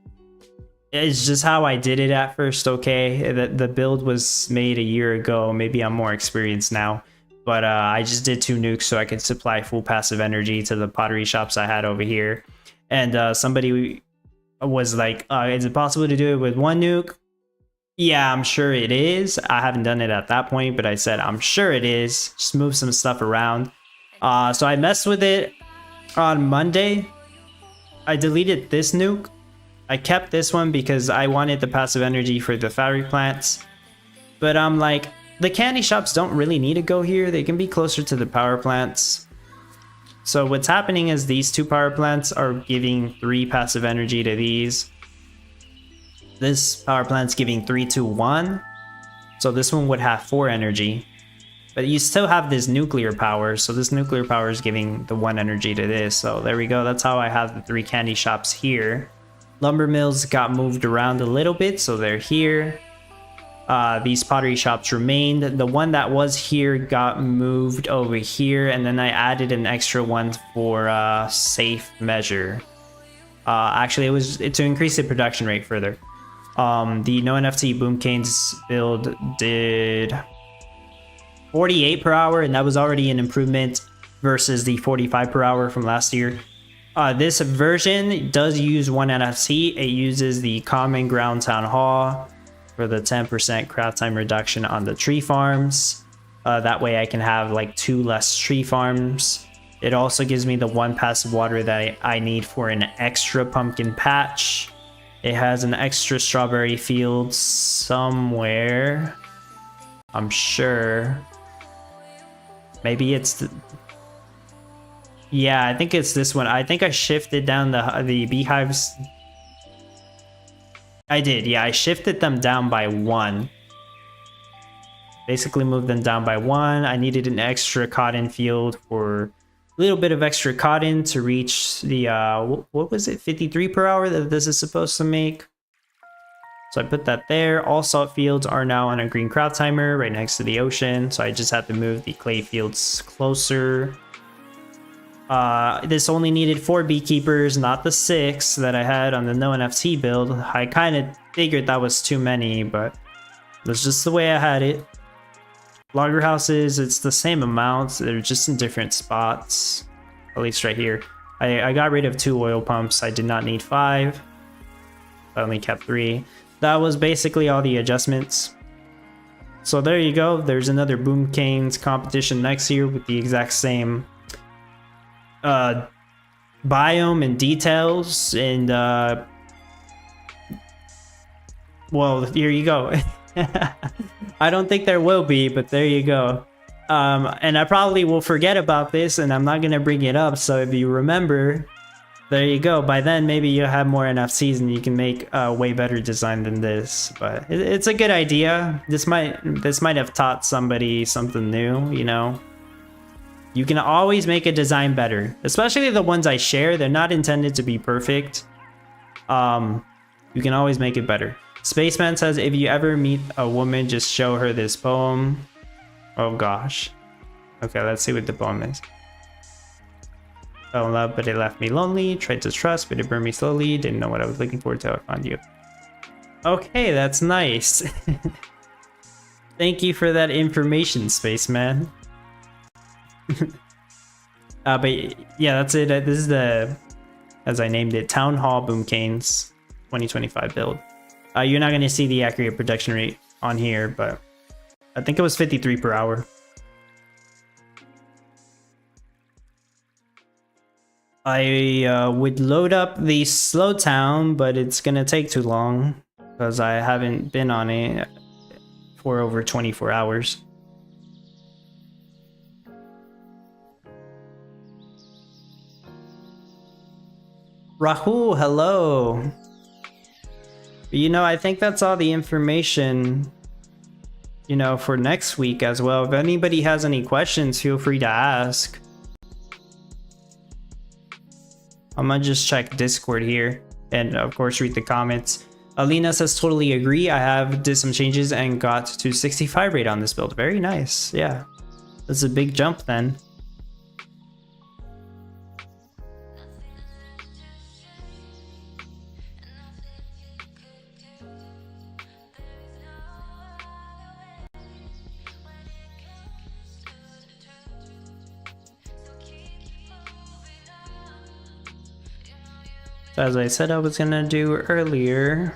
It's just how I did it at first, okay? The build was made a year ago. Maybe I'm more experienced now. But I just did 2 nukes so I could supply full passive energy to the pottery shops I had over here. And somebody was like, is it possible to do it with 1 nuke? Yeah, I'm sure it is. I haven't done it at that point, but I said, I'm sure it is. Just move some stuff around. So I messed with it on Monday. I deleted this nuke. I kept this one because I wanted the passive energy for the fabric plants. But I'm like, the candy shops don't really need to go here. They can be closer to the power plants. So what's happening is these 2 power plants are giving 3 passive energy to these. This power plant's giving 3 to 1. So this one would have 4 energy. But you still have this nuclear power. So this nuclear power is giving the 1 energy to this. So there we go. That's how I have the 3 candy shops here. Lumber mills got moved around a little bit. So they're here. These pottery shops remained. The one that was here got moved over here, and then I added an extra one for safe measure. Actually, it was to increase the production rate further. The no NFT Boom Canes build did 48 per hour, and that was already an improvement versus the 45 per hour from last year. This version does use one NFT. It uses the Common Ground Town Hall for the 10% craft time reduction on the tree farms. That way I can have like 2 less tree farms. It also gives me the 1 pass of water that I need for an extra pumpkin patch. It has an extra strawberry field somewhere. I'm sure. Maybe it's the... Yeah, I think it's this one. I think I shifted down the beehives. I did, yeah. I shifted them down by 1. Basically moved them down by 1. I needed an extra cotton field for a little bit of extra cotton to reach the, what was it, 53 per hour that this is supposed to make. So I put that there. All salt fields are now on a green craft timer right next to the ocean. So I just have to move the clay fields closer. This only needed 4 beekeepers, not the 6 that I had on the no NFT build. I kind of figured that was too many, but that's just the way I had it. Logger houses, it's the same amount. They're just in different spots. At least right here. I got rid of 2 oil pumps. I did not need 5. I only kept 3. That was basically all the adjustments. So there you go. There's another Boom Canes competition next year with the exact same biome and details, and well, here you go. I don't think there will be, but there you go. And I probably will forget about this, and I'm not gonna bring it up, so if you remember, there you go. By then maybe you'll have more NFTs and you can make a way better design than this, but it's a good idea. This might have taught somebody something new, you know. You can always make a design better, especially the ones I share. They're not intended to be perfect. You can always make it better. Spaceman says, if you ever meet a woman, just show her this poem. Oh gosh. Okay, let's see what the poem is. Fell in love, but it left me lonely. Tried to trust, but it burned me slowly. Didn't know what I was looking for till I found you. Okay, that's nice. Thank you for that information, Spaceman. But yeah, that's it. This is the, as I named it, Town Hall Boom Canes 2025 build. You're not going to see the accurate production rate on here, but I think it was 53 per hour. I would load up the slow town, but it's going to take too long because I haven't been on it for over 24 hours. Rahul, hello. You know, I think that's all the information, you know, for next week as well. If anybody has any questions, feel free to ask. I'm gonna just check Discord here and of course read the comments. Alina says, totally agree. I did some changes and got to 65 rate on this build. Very nice. Yeah, that's a big jump then. As I said I was gonna do earlier.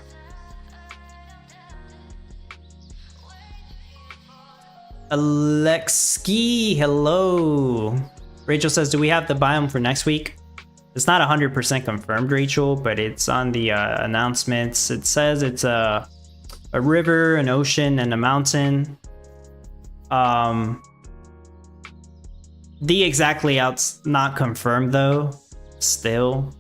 Alexi, hello. Rachel says, do we have the biome for next week? It's not 100% confirmed, Rachel, but it's on the announcements. It says it's a river, an ocean, and a mountain. The exact layout's not confirmed though, still.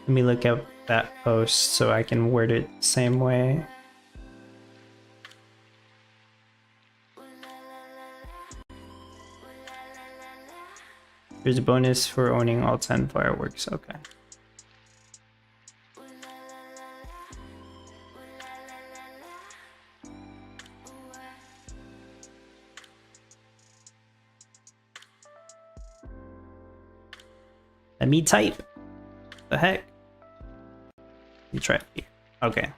Let me look up that post so I can word it the same way. There's a bonus for owning all 10 fireworks. Okay. Let me type. The heck? Let me try it here. Okay.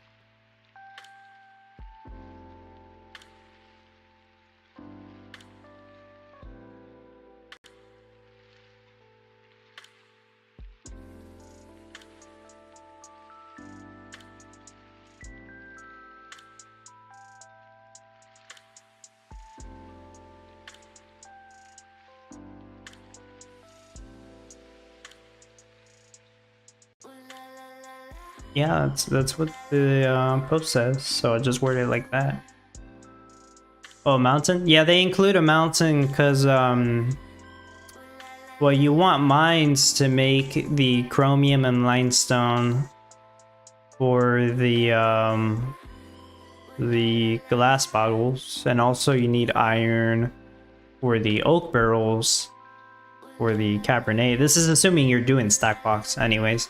Yeah, that's what the post says, so I just worded it like that. Oh, mountain? Yeah, they include a mountain because, well, you want mines to make the chromium and limestone for the glass bottles, and also you need iron for the oak barrels for the Cabernet. This is assuming you're doing stack box anyways.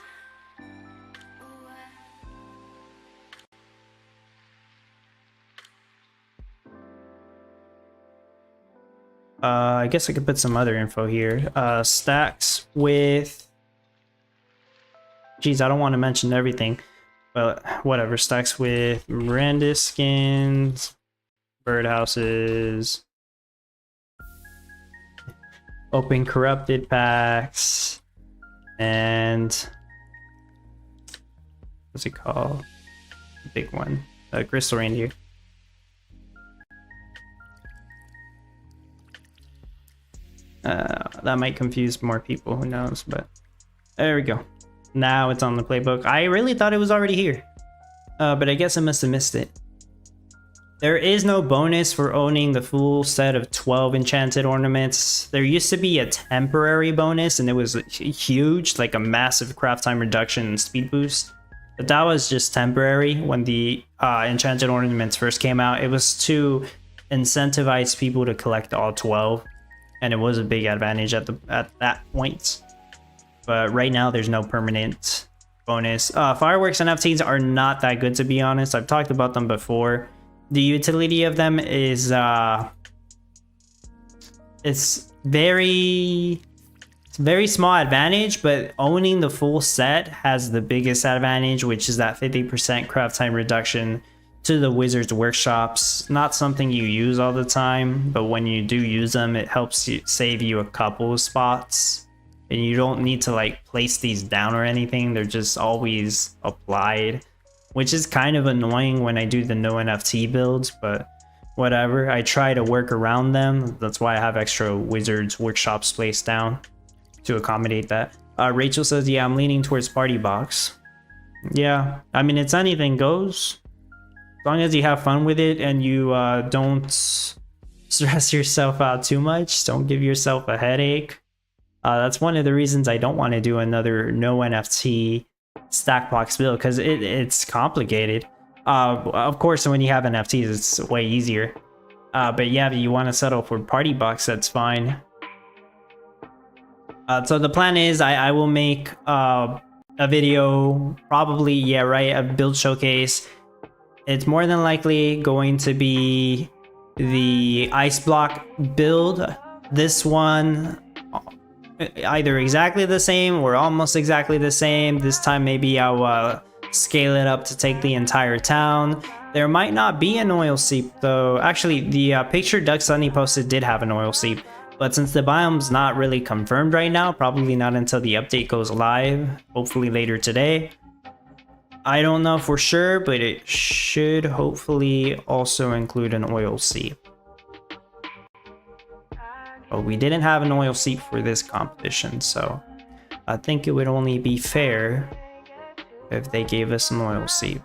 I guess I could put some other info here. Stacks with... Geez, I don't want to mention everything. But whatever. Stacks with Miranda skins, birdhouses, open corrupted packs, and... what's it called? The big one. Crystal Reindeer. That might confuse more people, who knows, but there we go. Now it's on the playbook. I really thought it was already here, but I guess I must have missed it. There is no bonus for owning the full set of 12 enchanted ornaments. There used to be a temporary bonus, and it was huge, like a massive craft time reduction and speed boost. But that was just temporary when the enchanted ornaments first came out. It was to incentivize people to collect all 12. And it was a big advantage at that point. But right now, there's no permanent bonus. Fireworks NFTs are not that good, to be honest. I've talked about them before. The utility of them is it's very small advantage, but owning the full set has the biggest advantage, which is that 50% craft time reduction to the wizard's workshops. Not something you use all the time, but when you do use them, it helps you save you a couple of spots, and you don't need to like place these down or anything. They're just always applied, which is kind of annoying when I do the no NFT builds, but whatever. I try to work around them. That's why I have extra wizards workshops placed down to accommodate that. Rachel says, yeah, I'm leaning towards party box. Yeah, I mean, it's anything goes. As long as you have fun with it and you don't stress yourself out too much, don't give yourself a headache. That's one of the reasons I don't want to do another no NFT stack box build, because it's complicated. Of course, when you have NFTs, it's way easier. But yeah, if you want to settle for party box, that's fine. So the plan is I will make a video, probably, yeah, right, a build showcase. It's more than likely going to be the ice block build. This one, either exactly the same or almost exactly the same. This time maybe I'll scale it up to take the entire town. There might not be an oil seep though. Actually, the picture Doug Sunny posted did have an oil seep, but since the biome's not really confirmed right now, probably not until the update goes live, hopefully later today. I don't know for sure, but it should hopefully also include an oil seep. But we didn't have an oil seep for this competition, so I think it would only be fair if they gave us an oil seep.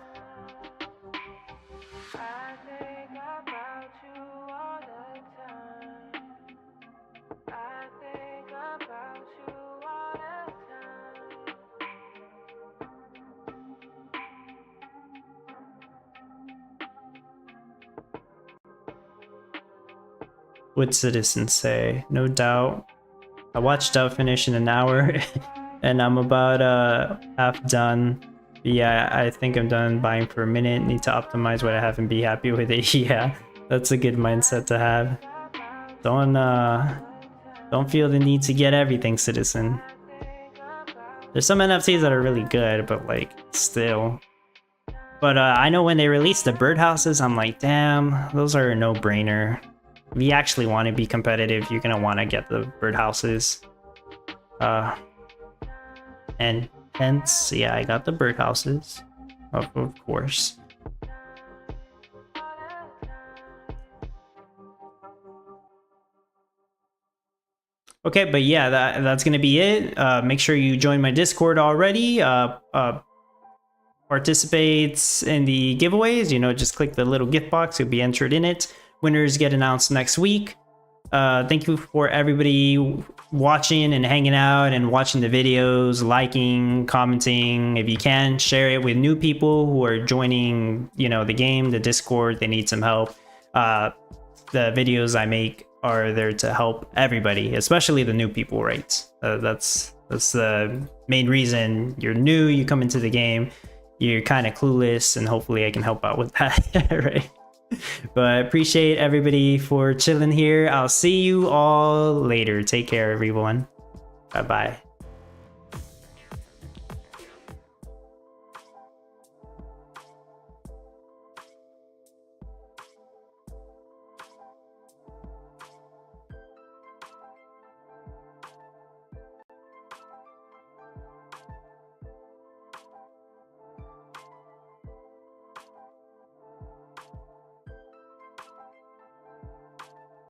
Would citizens say? No doubt. I watched Dove finish in an hour, and I'm about half done. Yeah, I think I'm done buying for a minute. Need to optimize what I have and be happy with it. Yeah, that's a good mindset to have. Don't feel the need to get everything, citizen. There's some NFTs that are really good, but like still. But I know when they release the birdhouses, I'm like, damn, those are a no-brainer. If you actually want to be competitive, you're gonna want to get the birdhouses. And hence, yeah, I got the birdhouses, of course. Okay, but yeah, that's gonna be it. Make sure you join my Discord already. Participates in the giveaways. You know, just click the little gift box. You'll be entered in it. Winners get announced next week. Thank you for everybody watching and hanging out and watching the videos, liking, commenting. If you can, share it with new people who are joining, you know, the game, the Discord. They need some help. The videos I make are there to help everybody, especially the new people, right? That's the main reason. You're new, you come into the game, you're kind of clueless, and hopefully I can help out with that, right? But appreciate everybody for chilling here. I'll see you all later. Take care, everyone. Bye-bye.